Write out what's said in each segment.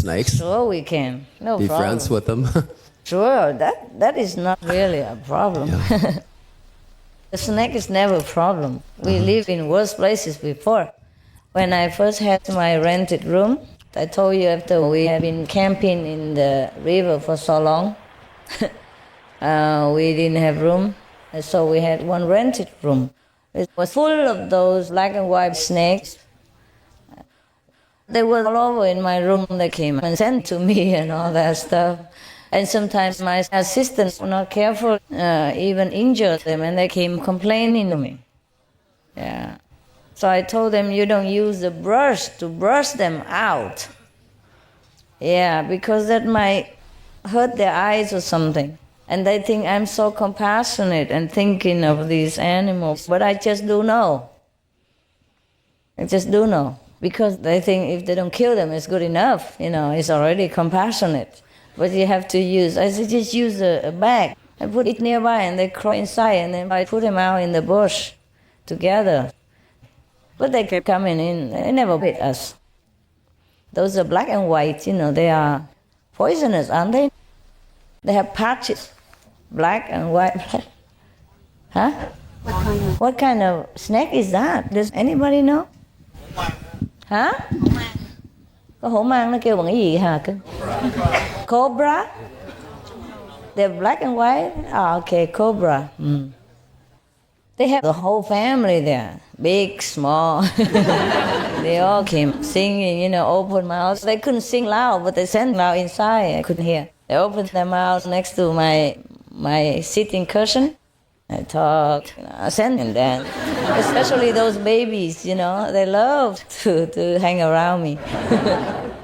snakes? Sure we can. No Be problem. friends with them? Sure, that is not really a problem. Yeah. The snake is never a problem. We lived in worse places before. When I first had my rented room, I told you after we had been camping in the river for so long, we didn't have room, and so we had one rented room. It was full of those black and white snakes. They were all over in my room. They came and sent to me and all that stuff. And sometimes my assistants were not careful, even injured them, and they came complaining to me. Yeah. So I told them, you don't use the brush to brush them out. Yeah, because that might hurt their eyes or something. And they think I'm so compassionate and thinking of these animals. But I just do know. I just do know. Because they think if they don't kill them, it's good enough. It's already compassionate. But you have to use, I said, just use a bag. I put it nearby and they crawl inside and then I put them out in the bush together. But they kept coming in, they never bit us. Those are black and white, they are poisonous, aren't they? They have patches, black and white. Huh? What kind of snake is that? Does anybody know? Hả? Con hổ mang nó kêu bằng cái gì hả? Cobra? They're black and white? Okay, cobra. They have the whole family there, big, small. They all came singing, open mouths. They couldn't sing loud, but they sang loud inside. I couldn't hear. They opened their mouths next to my sitting cushion. I talked, I sang and dance. Especially those babies, they love to hang around me.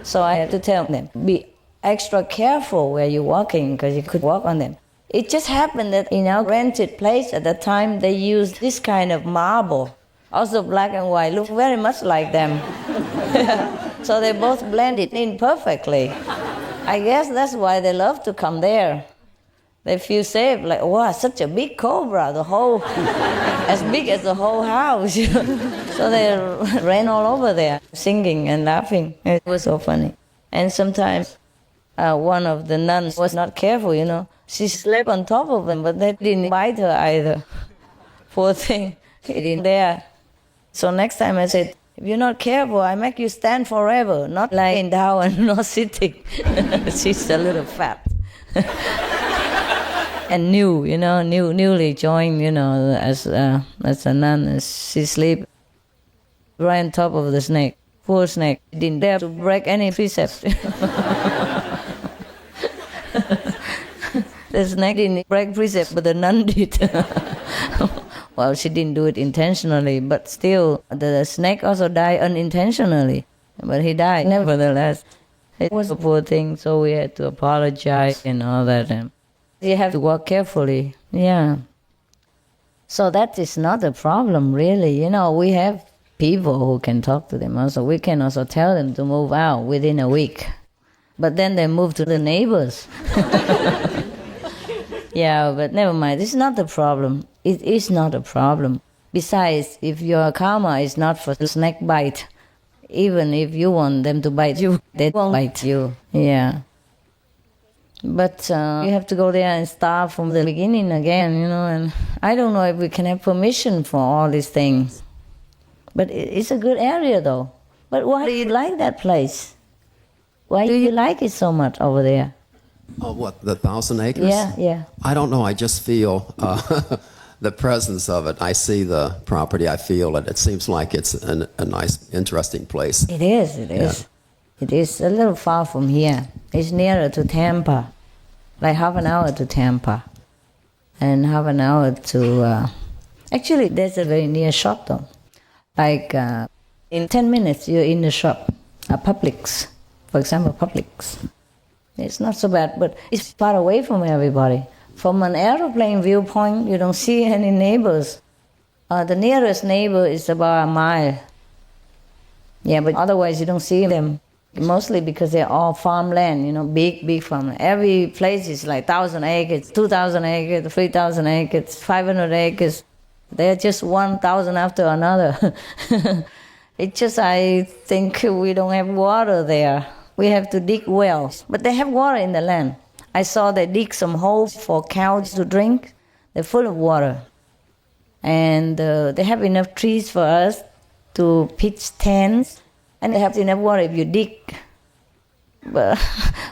So I had to tell them, be extra careful where you're walking because you could walk on them. It just happened that in our rented place at the time, they used this kind of marble, also black and white, look very much like them. So they both blended in perfectly. I guess that's why they love to come there. They feel safe, like, wow, such a big cobra, as big as the whole house. So they ran all over there, singing and laughing. It was so funny. And sometimes one of the nuns was not careful, She slept on top of them, but they didn't bite her either. Poor thing, it didn't dare. So next time I said, if you're not careful, I make you stand forever, not lying down and not sitting. She's a little fat. And newly joined, as a nun. She sleep right on top of the snake. Poor snake. Didn't dare to break any precept. The snake didn't break precept, but the nun did. Well, she didn't do it intentionally, but still, the snake also died unintentionally. But he died nevertheless. It was a poor thing, so we had to apologize and all that. You have to walk carefully, yeah. So that is not a problem, really. We have people who can talk to them also. We can also tell them to move out within a week. But then they move to the neighbors. Yeah, but never mind. It's not a problem. It is not a problem. Besides, if your karma is not for snake bite, even if you want them to bite you, they won't bite you. Yeah. But you have to go there and start from the beginning again, and I don't know if we can have permission for all these things. But it's a good area, though. But why do you like that place? Why do you like it so much over there? Oh, what, the 1,000 acres? Yeah. I don't know, I just feel the presence of it. I see the property, I feel it. It seems like it's a nice, interesting place. It is. Yeah. It is a little far from here. It's nearer to Tampa, like half an hour to Tampa, and half an hour to... Actually, there's a very near shop, though. Like, in 10 minutes, you're in the shop. Publix, for example, Publix. It's not so bad, but it's far away from everybody. From an aeroplane viewpoint, you don't see any neighbors. The nearest neighbor is about a mile. Yeah, but otherwise you don't see them. Mostly because they're all farmland, big farmland. Every place is like 1,000 acres, 2,000 acres, 3,000 acres, 500 acres. They're just 1,000 after another. It's just, I think we don't have water there. we have to dig wells. But they have water in the land. I saw they dig some holes for cows to drink. They're full of water. And they have enough trees for us to pitch tents. And they have enough water if you dig. But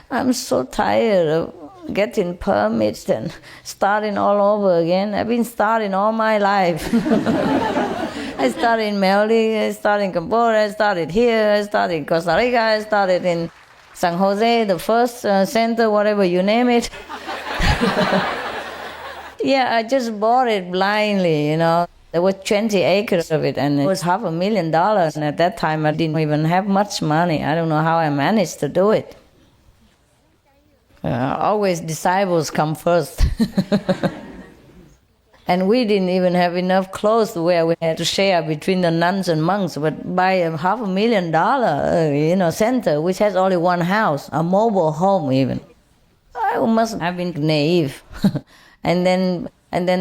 I'm so tired of getting permits and starting all over again. I've been starting all my life. I started in Mali, I started in Cambodia, I started here, I started in Costa Rica, I started in San Jose, the first center, whatever you name it. Yeah, I just bought it blindly, you know. There were 20 acres of it, and it was $500,000. And at that time, I didn't even have much money. I don't know how I managed to do it. Always disciples come first. And we didn't even have enough clothes to wear. We had to share between the nuns and monks. But buy a $500,000, center, which has only one house, a mobile home even. I must have been naive. And then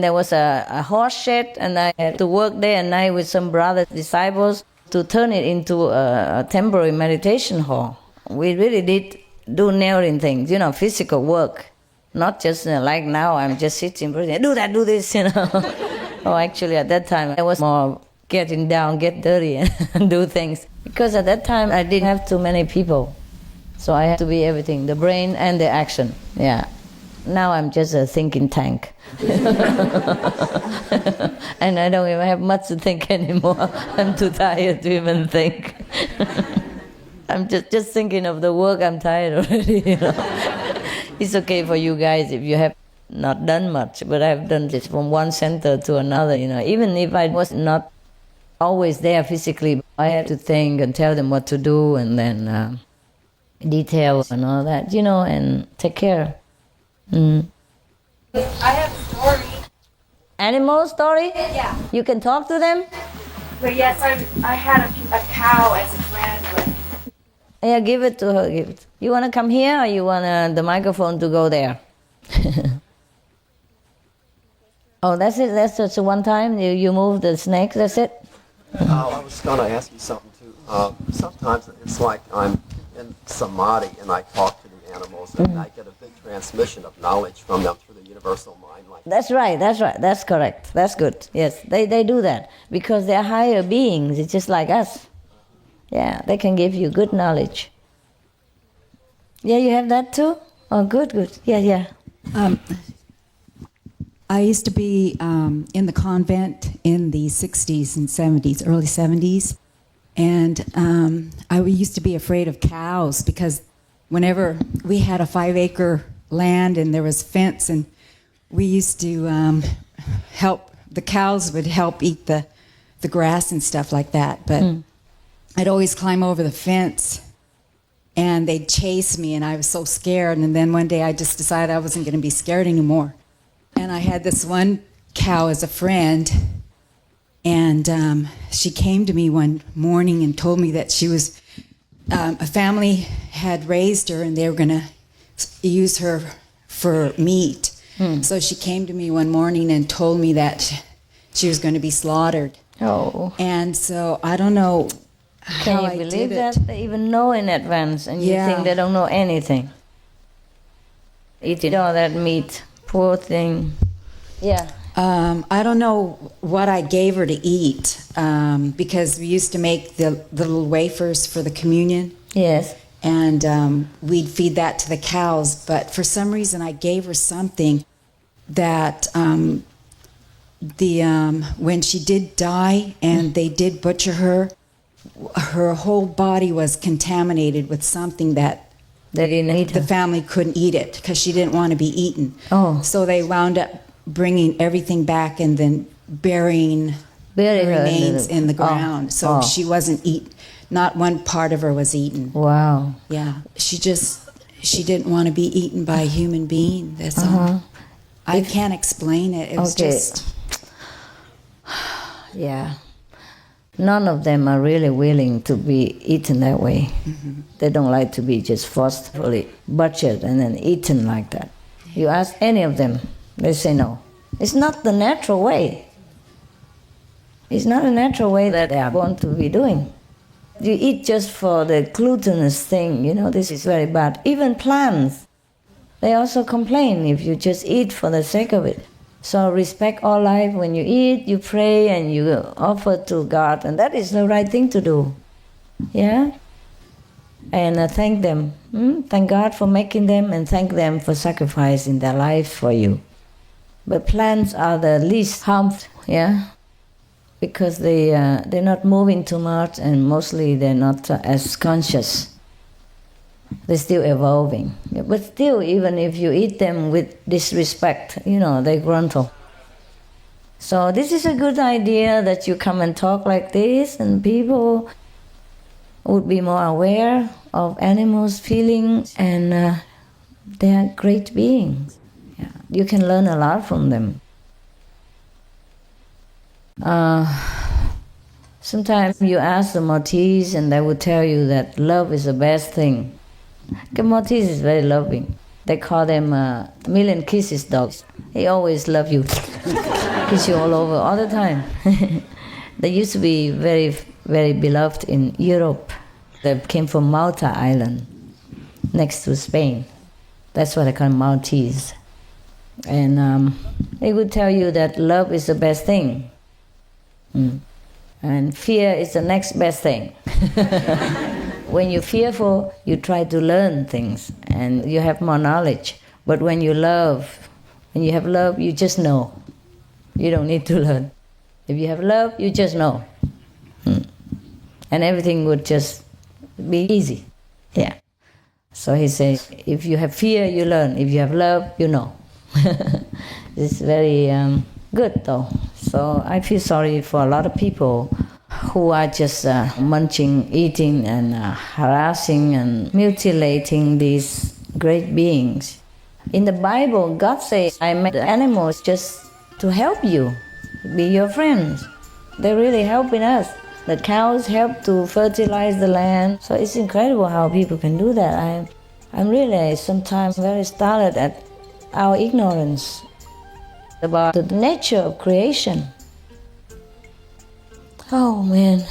there was a horse shed, and I had to work day and night with some brother disciples to turn it into a temporary meditation hall. We really did do nailing things, physical work. Not just like now, I'm just sitting, do that, do this, Oh, actually, at that time, I was more getting down, get dirty, and do things. Because at that time, I didn't have too many people. So I had to be everything, the brain and the action, yeah. Now I'm just a thinking tank. And I don't even have much to think anymore. I'm too tired to even think. I'm just thinking of the work, I'm tired already, It's okay for you guys if you have not done much, but I've done this from one center to another, Even if I was not always there physically, I had to think and tell them what to do, and then details and all that, and take care. I have a story. Animal story? Yeah. You can talk to them? But yes, I had a cow as a friend. Yeah, give it to her. Give it. You want to come here, or you want the microphone to go there? Oh, that's it? That's just one time? You move the snake, that's it? I was going to ask you something, too. Sometimes it's like I'm in samadhi, and I talk to the animals, and I get a big transmission of knowledge from them through the universal mind. That's right, that's correct. That's good. Yes, they do that, because they're higher beings. It's just like us. Yeah, they can give you good knowledge. Yeah, you have that too? Oh, good. Yeah. I used to be in the convent in the 60s and 70s, early 70s. And I used to be afraid of cows, because whenever we had a 5-acre land and there was fence, and we used to help, the cows would help eat the grass and stuff like that. But I'd always climb over the fence, and they'd chase me, and I was so scared. And then one day I just decided I wasn't going to be scared anymore. And I had this one cow as a friend, and she came to me one morning and told me that she was, a family had raised her, and they were going to use her for meat. So she came to me one morning and told me that she was going to be slaughtered. Oh. And so I don't know how Can you believe that? They even know in advance, and you Yeah. think they don't know anything. Eating all that meat. Poor thing. Yeah. I don't know what I gave her to eat, because we used to make the little wafers for the communion, Yes. and we'd feed that to the cows. But for some reason, I gave her something that when she did die and they did butcher her, her whole body was contaminated with something that They didn't eat the her. family couldn't eat it because she didn't want to be eaten. Oh. So they wound up bringing everything back and then burying Bury her her remains in the oh, ground. So oh. she wasn't not one part of her was eaten. Wow. Yeah. She didn't want to be eaten by a human being. That's all. I can't explain it. It was Okay. just... Yeah. None of them are really willing to be eaten that way. They don't like to be just forcefully butchered and then eaten like that. You ask any of them, they say no. It's not the natural way. It's not a natural way that they are born to be doing. You eat just for the glutinous thing, this is very bad. Even plants, they also complain if you just eat for the sake of it. So respect all life. When you eat, you pray and you offer to God, and that is the right thing to do. Yeah? And thank them. Thank God for making them, and thank them for sacrificing their life for you. But plants are the least harmful, yeah? Because they're not moving too much, and mostly they're not as conscious. They're still evolving. But still, even if you eat them with disrespect, they gruntle. So this is a good idea that you come and talk like this, and people would be more aware of animals' feelings, and they're great beings. Yeah. You can learn a lot from them. Sometimes you ask the Maltese and they will tell you that love is the best thing. The Maltese is very loving. They call them million kisses dogs. They always love you, kiss you all over all the time. They used to be very, very beloved in Europe. They came from Malta Island, next to Spain. That's what I call Maltese. And they would tell you that love is the best thing. And fear is the next best thing. When you're fearful, you try to learn things and you have more knowledge. But when you have love, you just know. You don't need to learn. If you have love, you just know. And everything would just be easy. Yeah. So he says, if you have fear, you learn. If you have love, you know. It's very good though. So I feel sorry for a lot of people who are just munching, eating, and harassing and mutilating these great beings. In the Bible, God says, I made the animals just to help you, be your friends. They're really helping us. The cows help to fertilize the land. So it's incredible how people can do that. I'm really sometimes very startled at our ignorance about the nature of creation. Oh man.